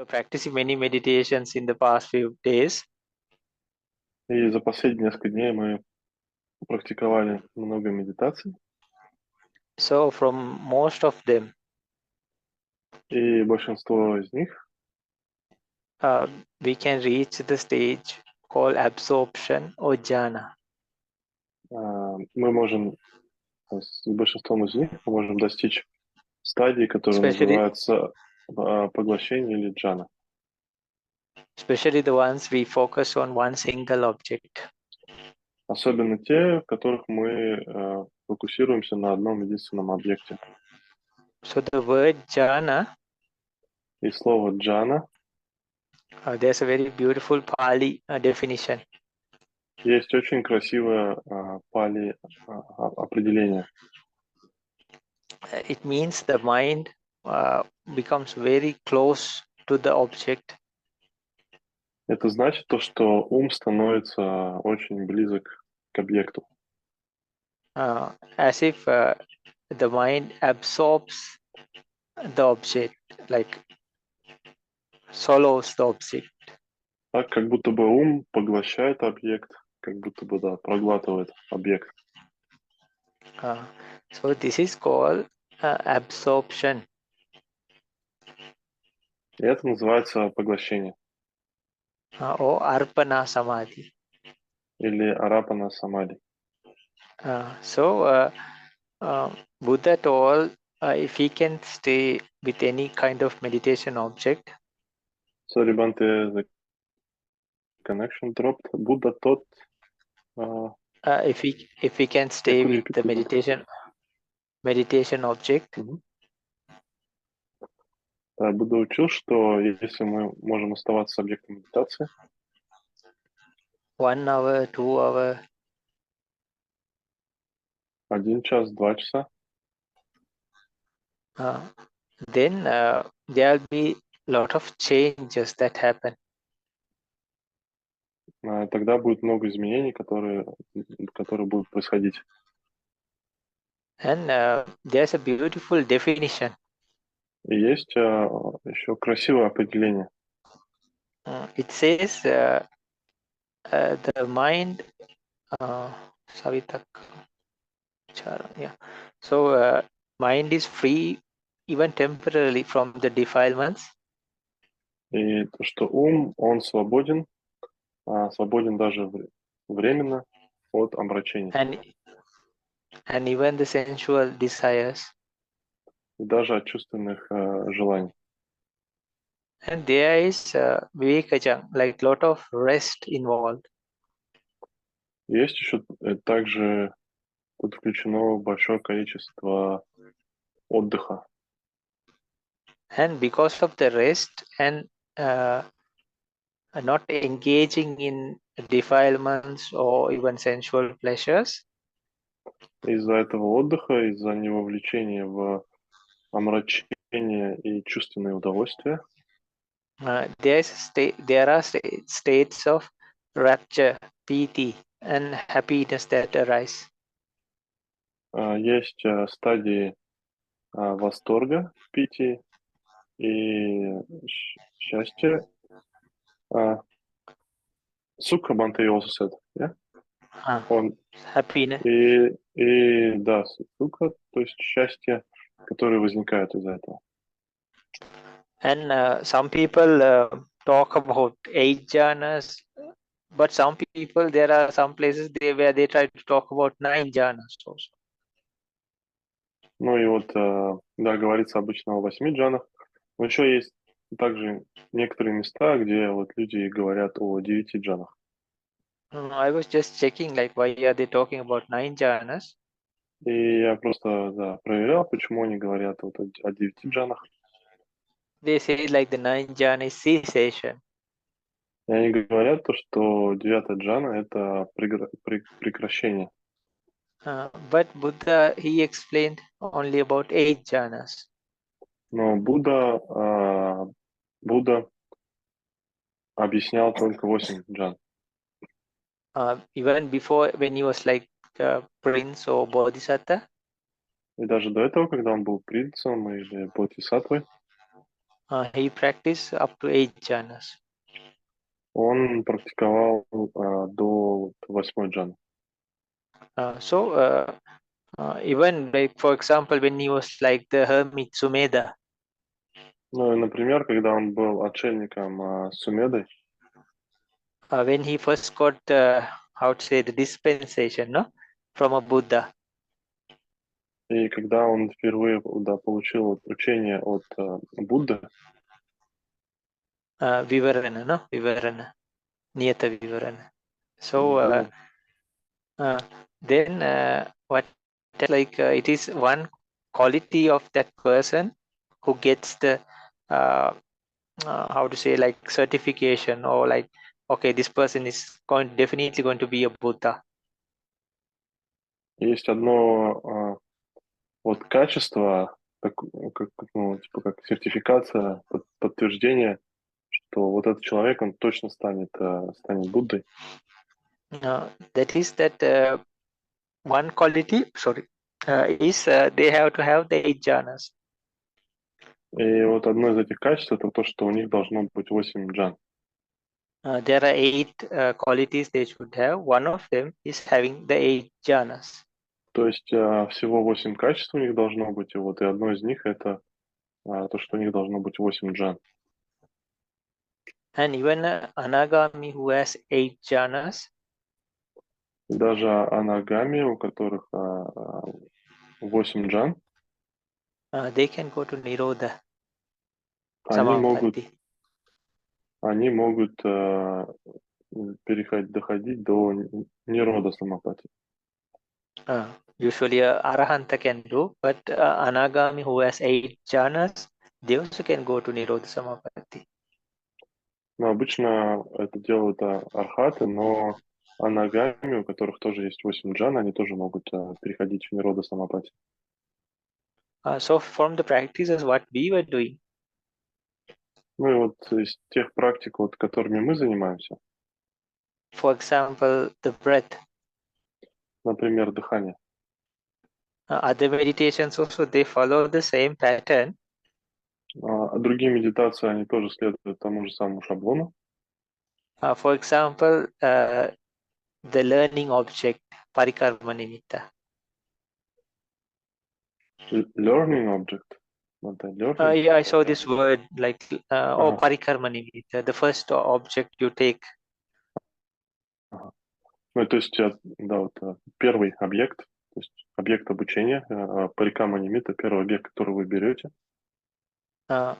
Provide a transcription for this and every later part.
were practicing many meditations in the past few days. И за последние несколько дней мы практиковали много медитаций. So from most of them, И большинство из них we can reach the stage called absorption or jhana. мы можем, с большинством из них мы можем достичь стадии, которая Especially, называется поглощение или джхана. especially the ones we focus on one single object. Особенно те, в которых мы фокусируемся на одном единственном объекте. So the word jhana, И слово джхана there's a very beautiful Pali definition. есть очень красивое пали определение. It means the mind becomes very close to the object. Это значит то, что ум становится очень близок к объекту. As if the mind absorbs the object, like swallows the object. Так, как будто бы ум поглощает объект, как будто бы, да, проглатывает объект. So this is called absorption. И это называется поглощение. Or arpana samadhi. Или арапана самади. So Buddha told if he can stay with any kind of meditation object. Sorry, Bante, the connection dropped. Buddha taught. If he can stay with the meditation object. Будда учил, что если мы можем оставаться объектом медитации 1 hour, 2 hours, 1 час, 2 часа, then there'll be a lot of changes that happen. тогда будет много изменений, которые будут происходить. And there's a beautiful definition. И есть еще красивое определение. It says the mind, so mind is free even temporarily from the defilements. И то, что ум, он свободен даже временно от омрачений. And even the sensual desires. И даже от чувственных желаний. And there is vivekajam, like lot of rest involved. Есть еще также тут включено большое количество отдыха. And because of the rest and not engaging in defilements or even sensual pleasures, Из-за этого отдыха, из-за невовлечения в омрачение и чувственные удовольствия, there are states of rapture, piti, and happiness that arise. есть стадии восторга, пити и счастья. Сукха Бханте also said, yeah? Happiness. И да, сукха, то есть счастье, которое возникает из-за этого. And some people talk about 8 jhanas, but some people, there are some places where they try to talk about 9 jhanas also. Ну и вот, да, говорится обычно о 8 джанах, но еще есть также некоторые места, где вот люди говорят о 9 джанах. I was just checking, like, why are they talking about 9 jhanas? И я просто, да, проверял, почему они говорят вот о 9 джанах. They say like the 9 jhana is cessation. И они говорят то, что 9 джана — это прекращение. But Buddha, he explained only about 8 jhanas. Но Будда объяснял только 8 джан. Even before, when he was like prince or bodhisattva. И даже до этого, когда он был принцем или бодхисаттвой. He practiced up to 8 jhanas. Он практиковал до 8 джаны. So even like for example, when he was like the hermit Sumedha, Ну и, например, когда он был отшельником Сумедой, when he first got how to say the dispensation, no, from a Buddha, и когда он впервые получил учение от Будды, Vivarana, no, Vivarana, Niyata Vivarana. So ну, then what like it is one quality of that person who gets the how to say like certification, or like okay, this person is definitely going to be a Buddha. есть одно вот качество, ну, типа как сертификация, подтверждение, что вот этот человек, он точно станет Буддой. That is that one quality, sorry, is they have to have the 8 jhanas. И вот одно из этих качеств это то, что у них должно быть 8 джан. There are 8 qualities they should have. One of them is having the 8 jhanas. То есть всего 8 качеств у них должно быть, и вот и одно из них это то, что у них должно быть 8 джан. And even anagami who has 8 jhanas, И даже анагами, у которых 8 джан, they can go to Nirodha они могут, Samapatti. они могут доходить до Нирода Самапати. Usually Arahanta can do, but anagami who has 8 jhanas, they also can go to Nirodha Samapatti. Но обычно это делают архаты, но анагами, у которых тоже есть 8 джан, они тоже могут переходить в Нирода Самапати. So from the practices what we were doing, Ну и вот из тех практик, вот, которыми мы занимаемся, for example, the breath, например, дыхание. other meditations also, they follow the same pattern. А другие медитации, они тоже следуют тому же самому шаблону. For example, the learning object, parikarma nimitta. Learning object. Learning. Yeah, I saw this word like Ага, parikarma nimitta, the first object you take. ага. Ну, то есть, да, вот первый объект, то есть объект обучения, парикама нимита, первый объект, который вы берете.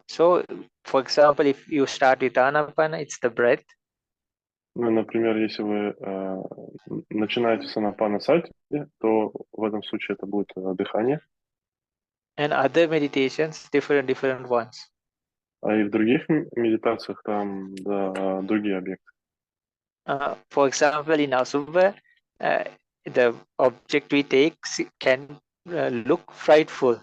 So, for example, if you start with anapana, it's the breath. Ну, например, если вы начинаете с анапанасати, то в этом случае это будет дыхание. And other meditations, different ones. А и в других медитациях там да, другие объекты. For example, in Asubha, the object we take can look frightful.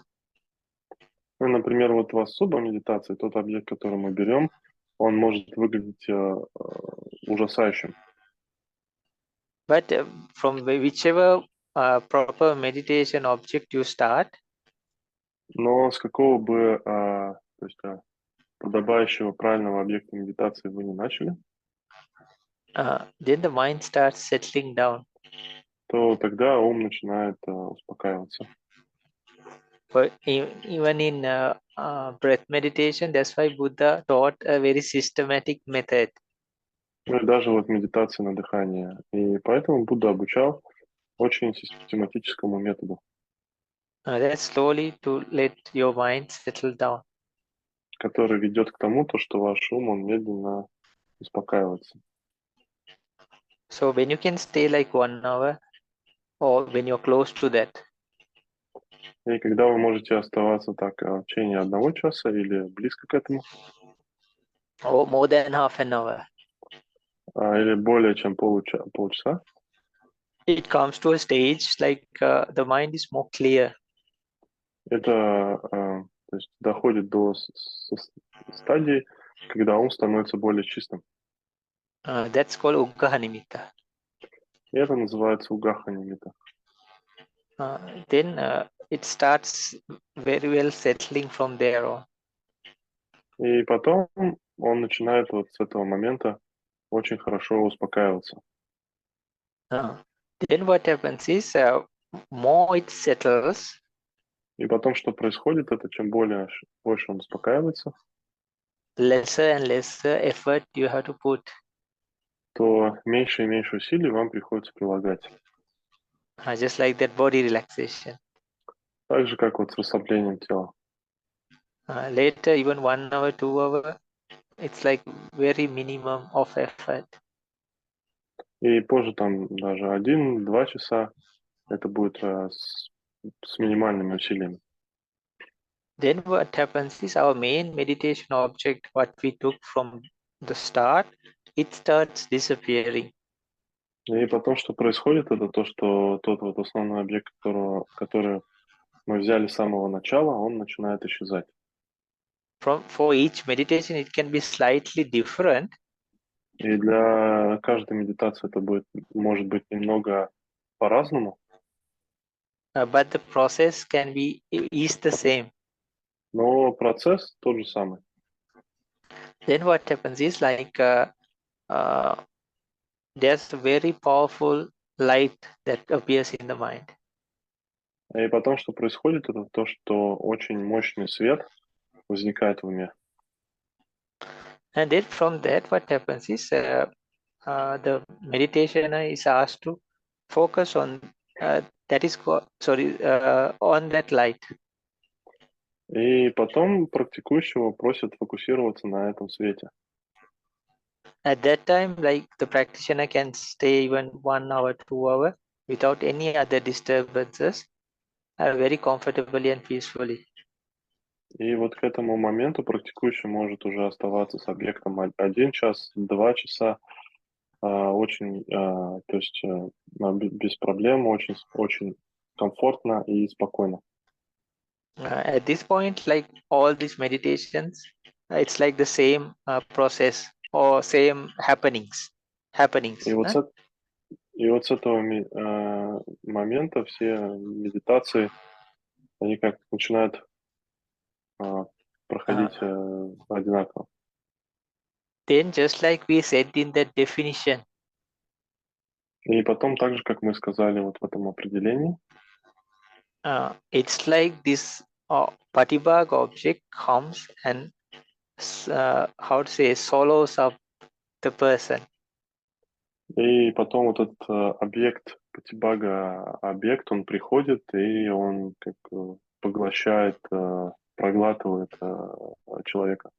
Ну, например, вот в особо медитации тот объект, который мы берем, он может выглядеть ужасающим. But from whichever proper meditation object you start, Но с какого бы то есть, подобающего правильного объекта медитации вы не начали, then the mind starts settling down. то тогда ум начинает успокаиваться. But even in breath meditation, that's why Buddha taught a very systematic method. Ну и даже вот медитация на дыхание. И поэтому Будда обучал очень систематическому методу, That's slowly to let your mind settle down. который ведет к тому, то, что ваш ум, он медленно успокаивается. So when you can stay like 1 hour, or when you're close to that, И когда вы можете оставаться так в течение 1 часа или близко к этому, or more than half an hour, или более чем полчаса, it comes to a stage like the mind is more clear. это то есть доходит до стадии, когда ум становится более чистым. That's called Uggaha Nimitta. И это называется угаха нимита. Then it starts very well settling from there on. И потом он начинает вот с этого момента очень хорошо успокаиваться. Then what happens is, more it settles, И потом, что происходит, это чем больше он успокаивается, lesser and lesser effort you have to put. то меньше и меньше усилий вам приходится прилагать. Just like that body relaxation. Так же, как вот с расслаблением тела. Later, even 1 hour, 2 hour, it's like very minimum of effort. И позже там даже 1-2 часа это будет с минимальными усилиями. Then what happens is our main meditation object, what we took from the start, it starts disappearing. И потом, что происходит, это то, что тот вот основной объект, который мы взяли с самого начала, он начинает исчезать. For each meditation, it can be slightly different, И для каждой медитации это может быть немного по-разному, but the process is the same. но процесс тот же самый. Then what happens is like there's a very powerful light that appears in the mind. И потом, что происходит, это то, что очень мощный свет возникает в уме. And then from that, what happens is the meditationer is asked to focus on on that light. И потом практикующего просят фокусироваться на этом свете. At that time, like the practitioner can stay even 1 hour, 2 hour without any other disturbances, very comfortably and peacefully. И вот к этому моменту практикующий может уже оставаться с объектом 1 час, 2 часа, очень, то есть без проблем, очень комфортно и спокойно. At this point, like all these meditations, it's like the same process or same happenings. И вот, с этого момента все медитации, они как начинают проходить одинаково. Then, just like we said in the definition, И потом, так же, как мы сказали вот в этом определении, it's like this Patibhag object comes and swallows up the person. и потом вот этот объект Патибага, объект, он приходит, и он как поглощает, проглатывает человека.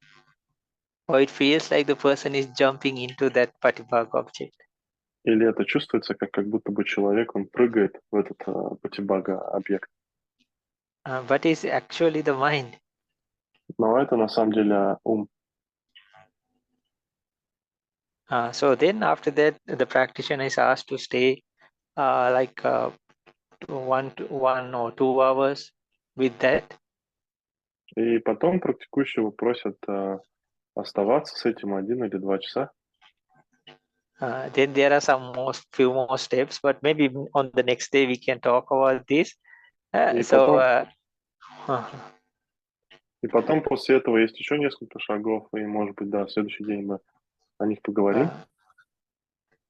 Or it feels like the person is jumping into that Patibhag object. Или это чувствуется, как будто бы человек, он прыгает в этот Патибага объект. But it's actually the mind. Но это на самом деле ум. So then after that, the practitioner is asked to stay 1 or 2 hours with that. И потом практикующего просят оставаться с этим 1 или 2 часа. Then there are few more steps, but maybe on the next day we can talk about this. И потом после этого есть еще несколько шагов, и, может быть, да, в следующий день мы о них поговорим.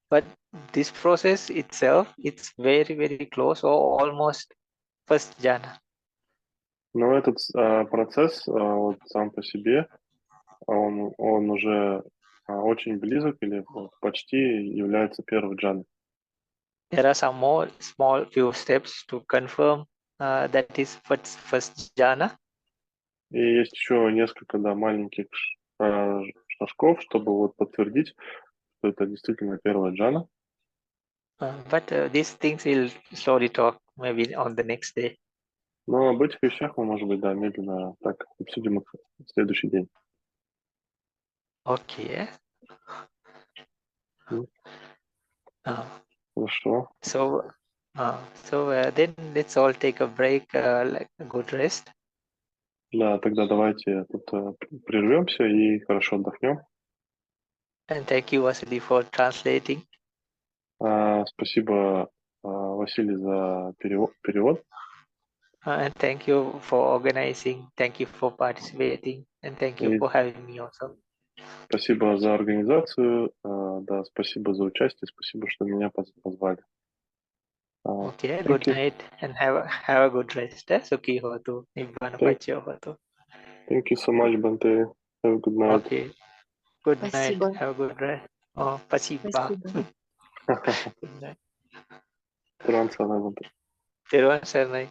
But this process itself, it's very, very close or almost first jhana. Но этот процесс вот сам по себе, он уже очень близок или почти является первой джаной. There are some more small few steps to confirm that is first jhana. И есть еще несколько, да, маленьких шажков, чтобы вот подтвердить, что это действительно первая джана. But these things we'll slowly talk maybe on the next day. Но об этих вещах мы, может быть, да, медленно так обсудим их в следующий день. Okay. Хорошо. So then let's all take a break, like a good rest. Да, тогда давайте тут прервемся и хорошо отдохнем. And thank you, Vasily, for translating. Спасибо, Василий, за перевод. And thank you for organizing, thank you for participating, and thank you И for having me also. спасибо за организацию, да, спасибо за участие, спасибо, что меня позвали. Okay, Thank good you. night and have a good rest. Sukhi ho tu, nibbana pacho ho tu. Thank you so much, Bante. Have a good night. Okay, good night. Спасибо. Have a good rest. Oh, спасибо. Спасибо. Good night. Трансформация. Terwan Sarnai.